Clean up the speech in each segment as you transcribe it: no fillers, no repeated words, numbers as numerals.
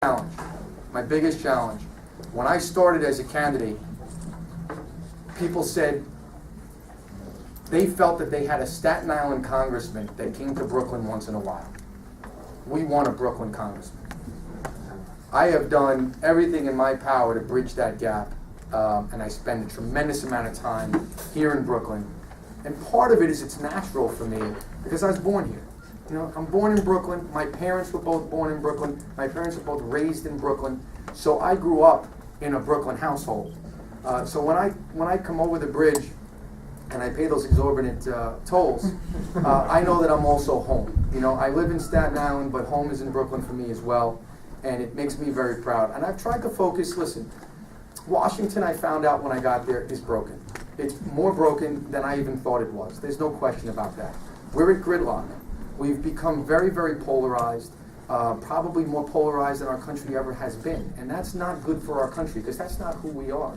challenge, my biggest challenge. When I started as a candidate, people said they felt that they had a Staten Island congressman that came to Brooklyn once in a while. We want a Brooklyn congressman. I have done everything in my power to bridge that gap, and I spend a tremendous amount of time here in Brooklyn. And part of it is it's natural for me because I was born here. You know, I'm born in Brooklyn. My parents were both born in Brooklyn. My parents were both raised in Brooklyn. So I grew up in a Brooklyn household. So when I come over the bridge and I pay those exorbitant tolls, I know that I'm also home. You know, I live in Staten Island, but home is in Brooklyn for me as well, and it makes me very proud. And I've tried to focus. Listen, Washington, I found out when I got there, is broken. It's more broken than I even thought it was. There's no question about that. We're at gridlock. We've become very, very polarized, probably more polarized than our country ever has been. And that's not good for our country, because that's not who we are.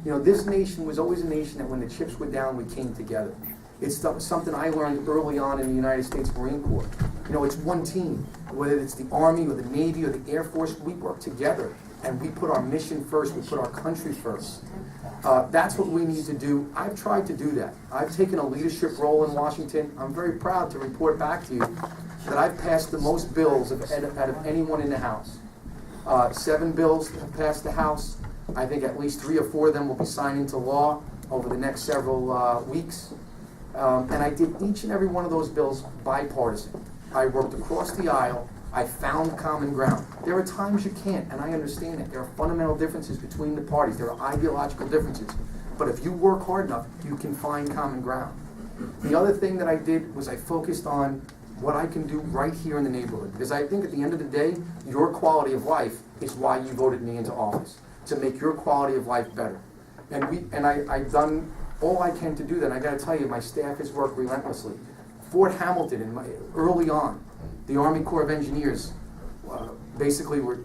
You know, this nation was always a nation that when the chips were down, we came together. It's something I learned early on in the United States Marine Corps. You know, it's one team. Whether it's the Army or the Navy or the Air Force, we work together. And we put our mission first, we put our country first. That's what we need to do. I've tried to do that. I've taken a leadership role in Washington. I'm very proud to report back to you that I've passed the most bills out of anyone in the House. 7 bills have passed the House. I think at least 3 or 4 of them will be signed into law over the next several weeks. And I did each and every one of those bills bipartisan. I worked across the aisle. I found common ground. There are times you can't, and I understand it. There are fundamental differences between the parties. There are ideological differences. But if you work hard enough, you can find common ground. The other thing that I did was I focused on what I can do right here in the neighborhood. Because I think at the end of the day, your quality of life is why you voted me into office, to make your quality of life better. And I've done all I can to do that. And I got to tell you, my staff has worked relentlessly. Fort Hamilton, early on, the Army Corps of Engineers basically were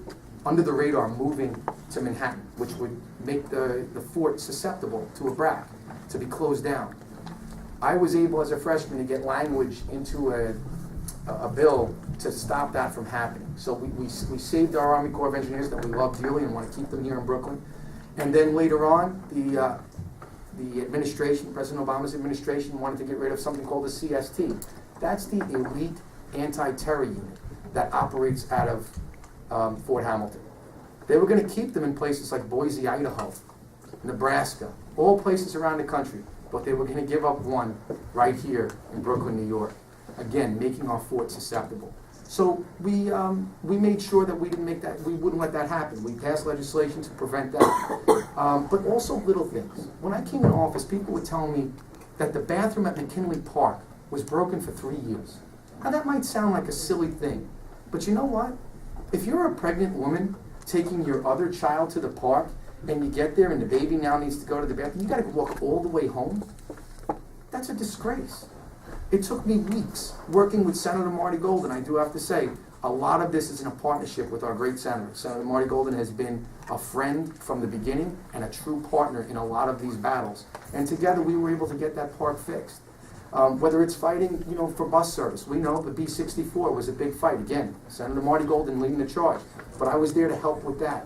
under the radar moving to Manhattan, which would make the fort susceptible to a BRAC, to be closed down. I was able as a freshman to get language into a bill to stop that from happening. So we saved our Army Corps of Engineers that we love dearly and want to keep them here in Brooklyn. And then later on, the administration, President Obama's administration, wanted to get rid of something called the CST. That's the elite anti-terror unit that operates out of Fort Hamilton. They were going to keep them in places like Boise, Idaho, Nebraska, all places around the country, but they were going to give up one right here in Brooklyn, New York. Again, making our fort susceptible. So we made sure that we wouldn't let that happen. We passed legislation to prevent that. But also little things. When I came in office, people were telling me that the bathroom at McKinley Park was broken for 3 years. Now that might sound like a silly thing, but you know what? If you're a pregnant woman taking your other child to the park and you get there and the baby now needs to go to the bathroom, you gotta walk all the way home? That's a disgrace. It took me weeks working with Senator Marty Golden. I do have to say, a lot of this is in a partnership with our great senator. Senator Marty Golden has been a friend from the beginning and a true partner in a lot of these battles. And together we were able to get that park fixed. Whether it's fighting, you know, for bus service. We know the B-64 was a big fight. Again, Senator Marty Golden leading the charge. But I was there to help with that.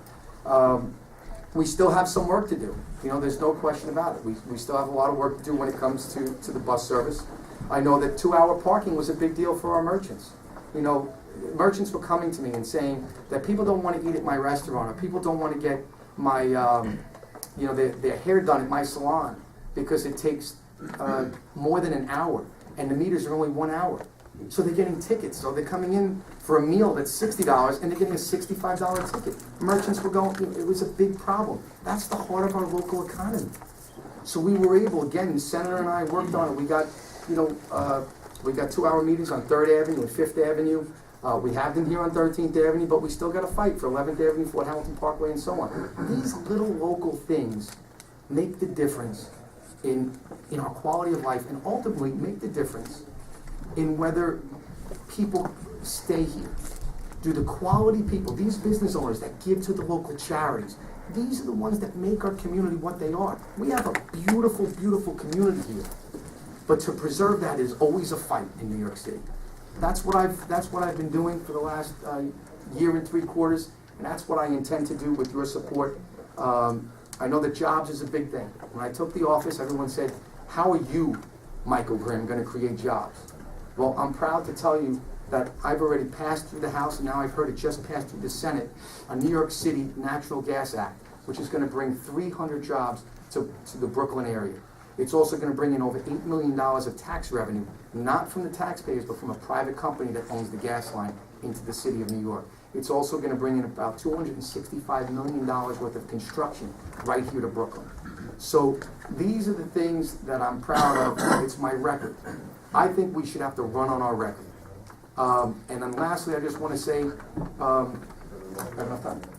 We still have some work to do. You know, there's no question about it. We still have a lot of work to do when it comes to the bus service. I know that 2-hour parking was a big deal for our merchants. You know, merchants were coming to me and saying that people don't want to eat at my restaurant, or people don't want to get my, you know, their hair done at my salon because it takes more than an hour, and the meters are only 1 hour. So they're getting tickets. So they're coming in for a meal that's $60, and they're getting a $65 ticket. Merchants were going, it was a big problem. That's the heart of our local economy. So we were able, again, the senator and I worked on it. We got, you know, we got 2-hour meetings on 3rd Avenue and 5th Avenue. We have them here on 13th Avenue, but we still got to fight for 11th Avenue, Fort Hamilton Parkway, and so on. These little local things make the difference in our quality of life, and ultimately make the difference in whether people stay here. Do the quality people, these business owners that give to the local charities, these are the ones that make our community what they are. We have a beautiful, beautiful community here. But to preserve that is always a fight in New York City. That's what I've been doing for the last year and 3 quarters, And that's what I intend to do with your support. I know that jobs is a big thing. When I took the office, everyone said, how are you, Michael Grimm, going to create jobs? Well, I'm proud to tell you that I've already passed through the House, and now I've heard it just passed through the Senate, a New York City Natural Gas Act, which is going to bring 300 jobs to the Brooklyn area. It's also going to bring in over $8 million of tax revenue, not from the taxpayers, but from a private company that owns the gas line into the city of New York. It's also going to bring in about $265 million worth of construction right here to Brooklyn. So these are the things that I'm proud of. It's my record. I think we should have to run on our record. And then lastly, I just want to say, the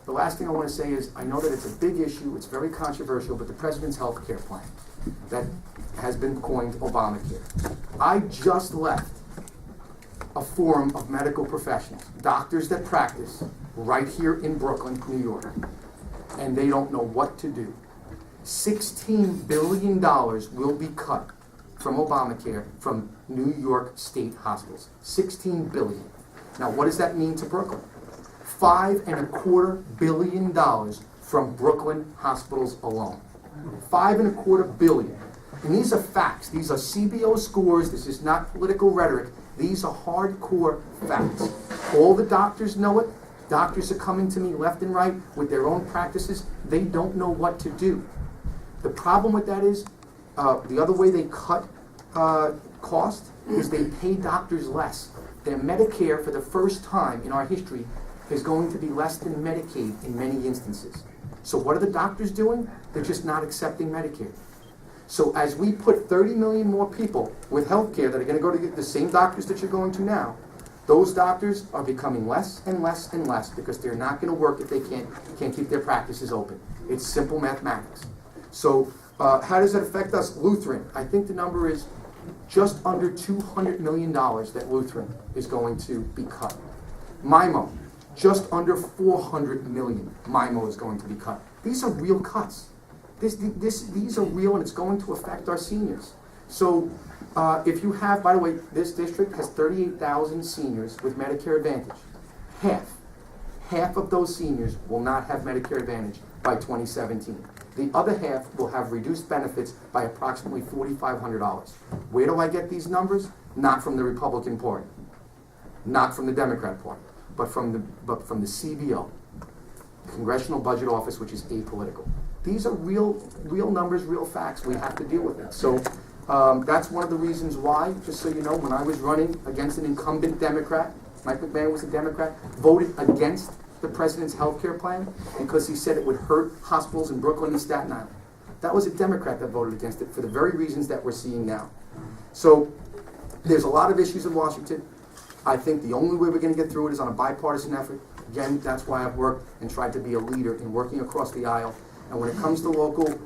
last thing I want to say is, I know that it's a big issue, it's very controversial, but the President's health care plan that has been coined Obamacare. I just left a forum of medical professionals, doctors that practice right here in Brooklyn, New York, and they don't know what to do. $16 billion will be cut from Obamacare from New York state hospitals. $16 billion. Now, what does that mean to Brooklyn? $5.25 billion from Brooklyn hospitals alone. $5.25 billion. And these are facts. These are CBO scores. This is not political rhetoric. These are hardcore facts. All the doctors know it. Doctors are coming to me left and right with their own practices. They don't know what to do. The problem with that is, the other way they cut cost is they pay doctors less. Their Medicare, for the first time in our history, is going to be less than Medicaid in many instances. So what are the doctors doing? They're just not accepting Medicare. So as we put 30 million more people with health care that are going to go to the same doctors that you're going to now, those doctors are becoming less and less and less because they're not going to work if they can't keep their practices open. It's simple mathematics. So how does that affect us? Lutheran, I think the number is just under $200 million that Lutheran is going to be cut. MIMO, just under $400 million MIMO is going to be cut. These are real cuts. These are real, and it's going to affect our seniors. So if you have, by the way, this district has 38,000 seniors with Medicare Advantage. Half of those seniors will not have Medicare Advantage by 2017. The other half will have reduced benefits by approximately $4,500. Where do I get these numbers? Not from the Republican Party, not from the Democrat Party, but from the CBO, Congressional Budget Office, which is apolitical. These are real numbers, real facts. We have to deal with it. So that's one of the reasons why, just so you know, when I was running against an incumbent Democrat, Mike McMahon was a Democrat, voted against the President's health care plan because he said it would hurt hospitals in Brooklyn and Staten Island. That was a Democrat that voted against it for the very reasons that we're seeing now. So there's a lot of issues in Washington. I think the only way we're going to get through it is on a bipartisan effort. Again, that's why I've worked and tried to be a leader in working across the aisle. And when it comes to local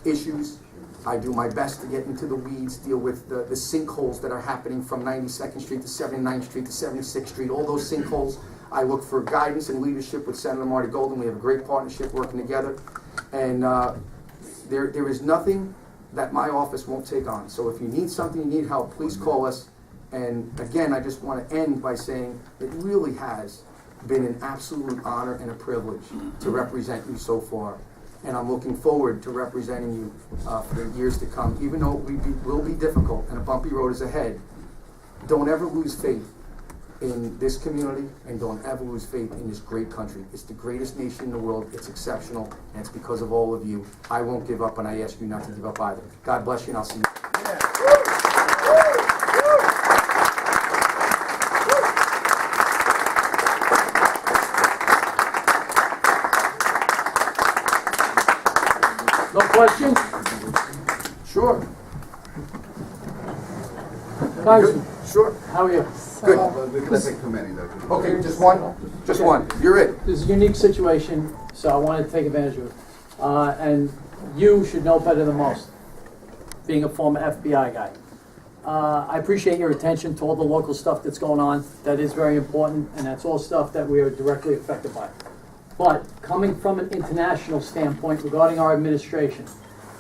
issues, I do my best to get into the weeds, deal with the sinkholes that are happening from 92nd Street to 79th Street to 76th Street, all those sinkholes. I look for guidance and leadership with Senator Marty Golden. We have a great partnership working together. And there is nothing that my office won't take on. So if you need something, you need help, please call us. And again, I just want to end by saying it really has been an absolute honor and a privilege to represent you so far. And I'm looking forward to representing you for the years to come. Even though it will be difficult and a bumpy road is ahead, don't ever lose faith in this community and don't ever lose faith in this great country. It's the greatest nation in the world. It's exceptional, and it's because of all of you. I won't give up, and I ask you not to give up either. God bless you, and I'll see you. No questions? Sure. Congressman, Sure. how are you? Good. We're going to take too many, though. Okay, just one? Just one. You're it. This is a unique situation, so I wanted to take advantage of it. And you should know better than most, being a former FBI guy. I appreciate your attention to all the local stuff that's going on. That is very important, and that's all stuff that we are directly affected by. But coming from an international standpoint regarding our administration,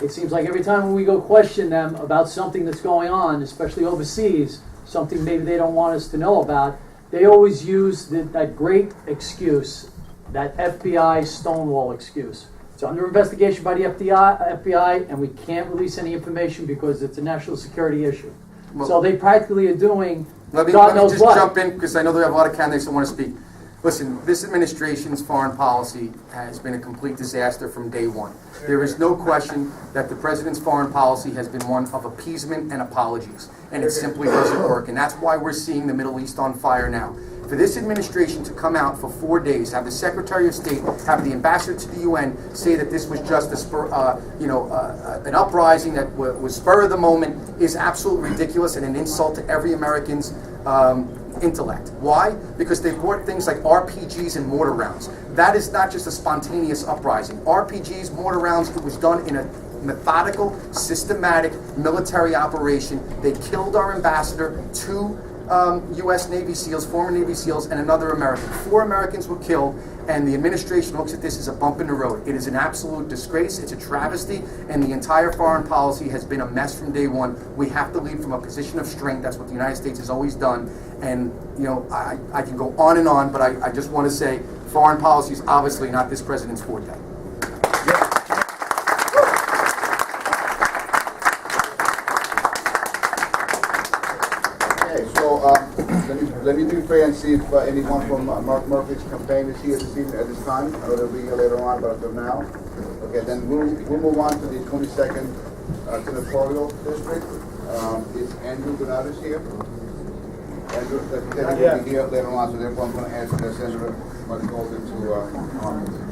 it seems like every time we go question them about something that's going on, especially overseas, something maybe they don't want us to know about, they always use that great excuse that FBI Stonewall excuse. It's under investigation by the FBI, and we can't release any information because it's a national security issue. Well, So they practically are doing Let me God knows just what. jump in, because I know there are a lot of candidates that want to speak. Listen, this administration's foreign policy has been a complete disaster from day one. There is no question that the president's foreign policy has been one of appeasement and apologies, and it simply doesn't work. And that's why we're seeing the Middle East on fire now. For this administration to come out for 4 days, have the Secretary of State, have the ambassador to the UN say that this was just an uprising that was spur of the moment is absolutely ridiculous and an insult to every American's intellect. Why? Because they brought things like RPGs and mortar rounds. That is not just a spontaneous uprising. RPGs, mortar rounds, it was done in a methodical, systematic military operation. They killed our ambassador, 2 U.S. Navy SEALs, former Navy SEALs, and another American. 4 Americans were killed, and the administration looks at this as a bump in the road. It is an absolute disgrace. It's a travesty, and the entire foreign policy has been a mess from day one. We have to lead from a position of strength. That's what the United States has always done. And, I can go on and on, but I just want to say foreign policy is obviously not this president's forte. Let me be fair and see if anyone from Mark Murphy's campaign is here this evening at this time. I know they'll be here later on, but until now. Okay, then we'll move on to the 22nd Senatorial District. Is Andrew Bernardus here? Andrew, will be here later on, so therefore I'm going to ask Senator Mark Golden to comment.